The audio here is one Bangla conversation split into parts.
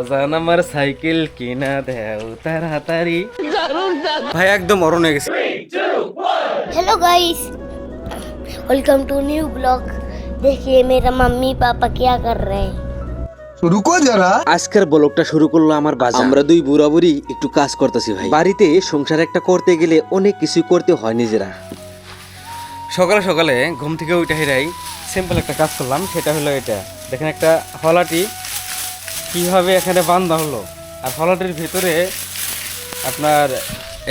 জান আমার সাইকেল কিনা দেও তাড়াতাড়ি। ভাই একদম অরণ হয়ে গেছে। Hello guys, welcome to new blog. देखिए मेरा मम्मी पापा क्या कर रहे हैं। রুকো যারা। আজকের ব্লগটা শুরু করলো আমার বাজার। আমরা দুই বুড়া বুড়ি একটু কাজ করতেছি ভাই। বাড়িতে সংসার একটা করতে গেলে অনেক কিছু করতে হয় নিজেরা। সকালে সকালে ঘুম থেকে উঠে হেরাই সিম্পল একটা কাজ করলাম, সেটা হলো এটা দেখেন, একটা হলাটি কীভাবে এখানে বান্ধা হলো, আর হলাটির ভিতরে আপনার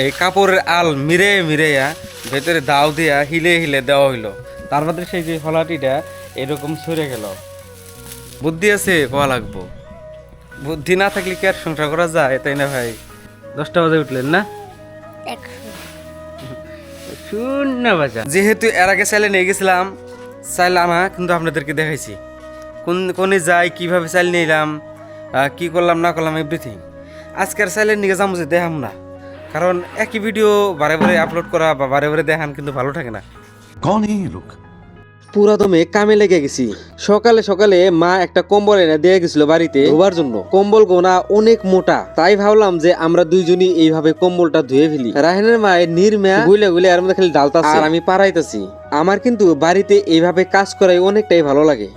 এই কাপড়ের আল মিরে মিরেয়া ভেতরে দাও দিয়া হিলে হিলে দেওয়া হইলো, তার মধ্যে সেই যে হলাটিটা এরকম সরে গেল। বুদ্ধি আছে কোয়া লাগবো, বুদ্ধি না থাকলে কি আর সংসার করা যায়, তাই না ভাই? 10টা বাজে উঠলেন না? শূন্য বাজা। যেহেতু এর আগে চাইলে নিয়ে গেছিলাম, চাইল আনা কিন্তু আপনাদেরকে দেখাইছি কোনে যাই, কিভাবে চাইল নিলাম, কি করলাম না করলাম এভরিথিং। আজকের চাইলের নিয়ে যাবো যে দেখাম না, কারণ একই ভিডিও বারে বারে আপলোড করা বা বারে বারে দেখান কিন্তু ভালো থাকে না। कौन है ये लोग? পুরা দমে কামে লেগে গেছি। সকালে সকালে মা একটা কম্বল এনে দিয়ে গেছিল বাড়িতে ধোবার জন্য। কম্বল গোনা অনেক মোটা, তাই ভাবলাম যে আমরা দুইজনই এইভাবে কম্বলটা ধুয়ে ফেলি। রাহেনের মায়ের নির্মা গুলে গুলে এর মধ্যে খালি ডালতাছে আর আমি পারাইতাছি। আমার কিন্তু বাড়িতে এইভাবে কাজ করাই অনেকটাই ভালো লাগে।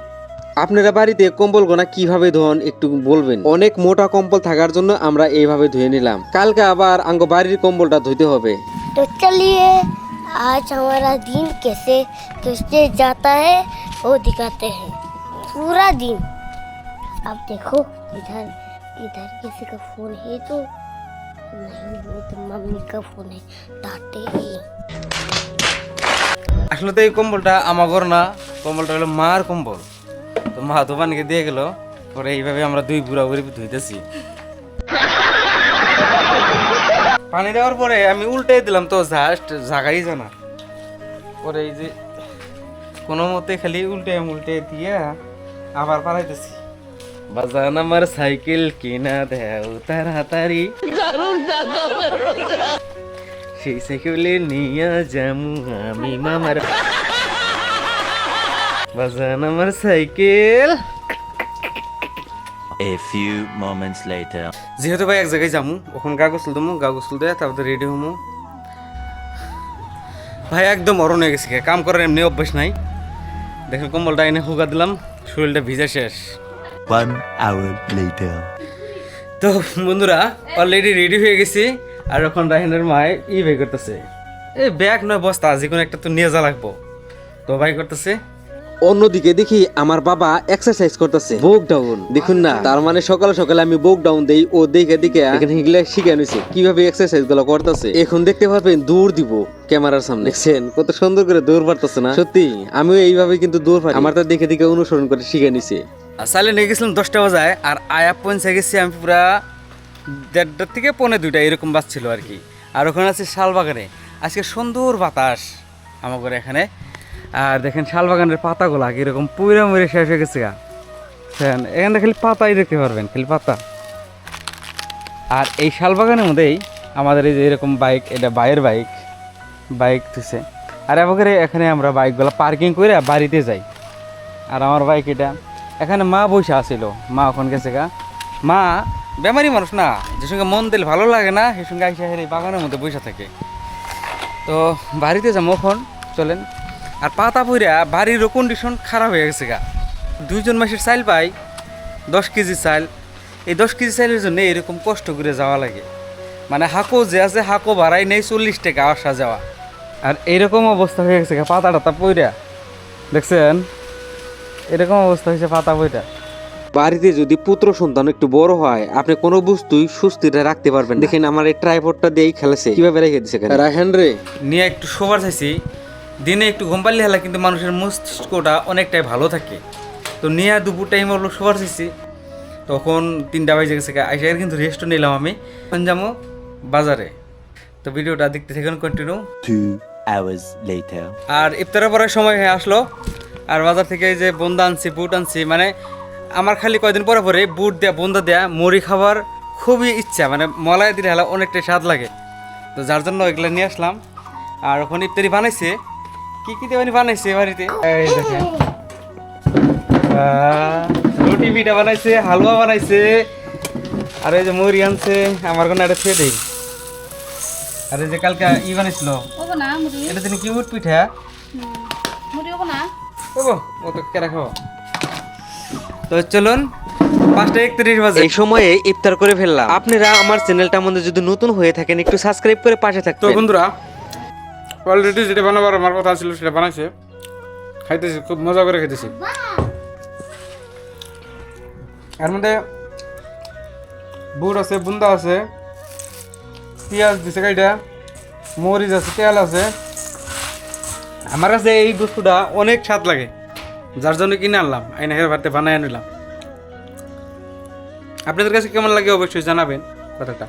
আপনারা বাড়িতে কম্বল গোনা কিভাবে ধোন একটু বলবেন। অনেক মোটা কম্বল থাকার জন্য আমরা এইভাবে ধুয়ে নিলাম। কালকে আবার আঙ্গ বাড়ির কম্বলটা ধুইতে হবে। तो चलिए आज हमारा दिन कैसे कैसे जाता है वो दिखाते हैं। पूरा दिन अब देखो, इधर इधर किसी का फोन है तो नहीं, वो तो मम्मी का फोन है, डांटे ही। আসলে তো এই কম্বলটা আমাগর না, কম্বলটা হলো মার কম্বল। তো মা দোকানকে দিয়ে গেল, পরে এইভাবে আমরা দুই বুড়া বুড়ি ধুইতেছি। পানি দেওয়ার পরে আমি উল্টে দিলাম, তো জাস্ট জাগাই জানা। পরে এই যে কোনো মতে খালি উল্টে উল্টে দিয়ে আবার পালাইতেছি। বাজান আমার সাইকেল কিনা দেও তাড়াতাড়ি, সেই সাইকেলে নিয়ে যামু আমি মামার। বাজান আমার cycle. A few moments later. যেহেতু ভাই এক জায়গায় যামু, ওখানে গা গোসল দেবো, গা গোসল দেয় তারপরে রেডি হমু। ভাই একদম অরণ হয়ে গেছে, কাম করার এমনি অভ্যাস নাই। দেখেন কম্বলটা এনে হুগা দিলাম, শরীরটা ভিজা শেষ। 1 hour later. তো বন্ধুরা অলরেডি রেডি হয়ে গেছি, আর এখন রাহিনের মায় ভাই করতেছে, এই ব্যাগ নয় বস্তা যে কোনো একটা তো নিয়ে যা লাগবো, তো ভাই করতেছে। অন্যদিকে দেখি আমার বাবা এক্সারসাইজ করতেছে, বুক ডাউন। দেখুন না, তার মানে সকালে সকালে আমি বুক ডাউন দেই, ও দেখে দেখে এখানে এগুলা শিখে নিছে কিভাবে এক্সারসাইজ গুলো করতেছে। এখন দেখতে পাবেন দৌড় দিব ক্যামেরার সামনে। দেখছেন কত সুন্দর করে দৌড় পারতেছে না? সত্যি আমিও এইভাবে কিন্তু দৌড় পারি। আমার তো দেখে দেখে অনুসরণ করে শিখে নিছে। চাইলে নিয়ে গেছিলাম 10টা বাজায়, আর আয়া পৌঁছে গেছি আমি পুরা 1:30 থেকে 1:45 এরকম বাজছিল আর কি। আর ওখানে আছে শালবাগানে, আজকে সুন্দর বাতাস আমাদের এখানে। আর দেখেন শালবাগানের পাতাগুলা কীরকম পুরা মরে শেষ হয়ে গেছে গা। এখানে খালি পাতাই দেখতে পারবেন, খালি পাতা। আর এই শালবাগানের মধ্যেই আমাদের এই যে এরকম বাইক, এটা বাইয়ের বাইক থুছে। আর আমাদের এখানে আমরা বাইকগুলো পার্কিং করে বাড়িতে যাই। আর আমার বাইক এটা এখানে মা বসে আসিল, মা ওখানে গেছে গা। মা বেমারি মানুষ না, যে সঙ্গে মন দিল ভালো লাগে না, সে সঙ্গে আইসা এই বাগানের মধ্যে বসে থাকে। তো বাড়িতে যাবো এখন, চলেন। আর পাতা পুরা বাড়িরও কন্ডিশন খারাপ হয়ে গেছে গা। 2 মাসের চাইল পাই, 10 কেজি চাইল। এই 10 কেজি চাইলের জন্য এরকম কষ্ট করে যাওয়া লাগে। মানে হাঁকো যে আছে হাঁকো ভাড়াই নেই 40 টাকা আসা যাওয়া। আর এইরকম অবস্থা হয়ে গেছে গা, পাতা টাতা পইরা দেখছেন, এরকম অবস্থা হয়েছে পাতা বইটা। বাড়িতে যদি পুত্র সন্তান একটু বড় হয়, আপনি কোনো বস্তুই সুস্থিরে রাখতে পারবেন। দেখেন আমার এই ট্রাইপডটা দিয়েই খেলেছে, কিভাবে রেখে দিছে। রাহেন রে নিয়ে একটু শোবার চাইছি, দিনে একটু ঘুম পারলে হেলা কিন্তু মানুষের মস্তিষ্কটা অনেকটাই ভালো থাকে। তো নিয়ে দুপুর টাইম হলো শোবার চাইছি, তখন 3টা বাজে গেছে। আইসা কিন্তু রেস্টও নিলাম আমি, এখন যাবো বাজারে। তো ভিডিওটা দেখতে থাকুন কন্টিনিউ। 2 hours later. আর ইফতারের পরের সময় হয়ে আসলো, আর বাজার থেকে এই যে বন্দা আনছি, বুট আনছি। মানে আমার খালি কয়দিন পরে পরে বুট দেয়া বন্দা দেয়া মুড়ি খাবার খুবই ইচ্ছা, মানে মলাই দিলে হেলা অনেকটাই স্বাদ লাগে। তো যার জন্য এগুলো নিয়ে আসলাম। আর ওখানে ইফতারি বানাইছে, কি কি দেওয়ানি বানাইছে বাড়িতে, এই দেখেন রুটি পিঠা বানাইছে, হালুয়া বানাইছে, আর এই যে মুড়ি আনছে আমার কোনো একটা খেয়ে দেই। আর এই যে কালকে বানিয়েছিল ওগো না মুড়ি এটা তিনি কি উঠ পিঠা মুড়ি ওগো না ওগো ও তো কেরা খাও। তো চলুন 5:31 বাজে এই সময়ে ইফতার করে ফেললাম। আপনারা আমার চ্যানেলটার মধ্যে যদি নতুন হয়ে থাকেন একটু সাবস্ক্রাইব করে পাশে তো থাকবেন। বন্ধুরা অলরেডি যেটা বানাবার আমার কথা ছিল সেটা বানাইছে, খাইতেছি খুব মজা করে খাইতেছি। এর মধ্যে বুট আছে, বুন্দা আছে, পেঁয়াজ দিছে কাইটা, মরিচ আছে, তেল আছে। আমার কাছে এই বস্তুটা অনেক স্বাদ লাগে, যার জন্য কিনে আনলাম, আইনা হের বাড়িতে বানাই আনলাম। আপনাদের কাছে কেমন লাগে অবশ্যই জানাবেন কথাটা।